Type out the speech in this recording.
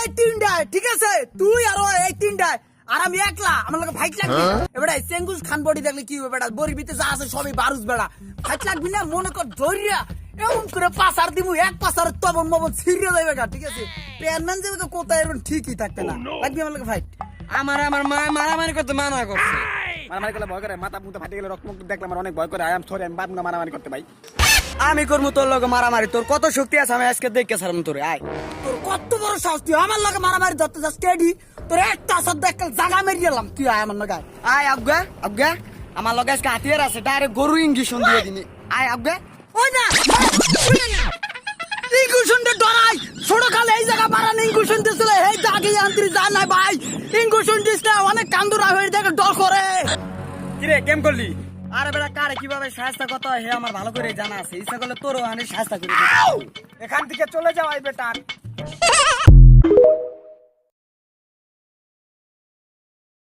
এই তিনটায়, ঠিক আছে? তুই আর ও এই তিনটায়, আর আমি একলা, আমার লগে ফাইট লাগবে। এবারে চেঙ্গুস খান বডি দেখলে কি হবে বেটা, বড়ির ভিতরে যা আছে সবই বারুস বেড়া। ফাইট লাগবি না, মনে কর ধরিয়া এমন করে পাসার দিমু, এক পাসার তবন মবন ছিড়ে যাবে গা, ঠিক আছে? প্যানম্যান যাবে কোথায় এরকম ঠিকই থাকতে না। লাগবি আমার লগে ফাইট? আমার মা মারামারি করতে মানা করছে। মারামারি করলে ভয় করে, মাথা মুথা ফাটে গেলে রক্ত মুক্ত দেখলে আমার অনেক ভয় করে। আই এম সরি, আমি পারবো না মারামারি করতে ভাই। আমি করবো তোর লগে মারামারি, তোর কত শক্তি আছে আমি আজকে দেখে সারম তোরে। আয় তোর কত বড় সাহস, তুই আমার লগে মারামারি ধরতে যাস? টেডি তোর একটা শব্দ একটা জায়গা মেরে গেলাম, তুই আয় আমার লগে। আয় আজ্ঞা আজ্ঞা, আমার লগে আজকে হাতিয়ার আছে, ডাইরেক্ট গরু ইঞ্জেকশন দিয়ে দিনি। আয় আজ্ঞা। ওই না ইনকুশনটা ডরাই, ছোট কালে এই জায়গা বাড়ানো ইনকুশন দিছিল, এই জাগে আন্তরি যা নাই ভাই, ইনকুশন দিস না, অনেক কান্দুরা হয়ে দেখে ডর করে। কিরে কেম করলি? আরে বেটা কারে কিভাবে সাহায্য করতে হয় হে আমার ভালো করে জানা আছে, ইচ্ছা করলে তোরও আমি সাহায্য করে দিতে। এখান থেকে চলে যাও এই বেটা।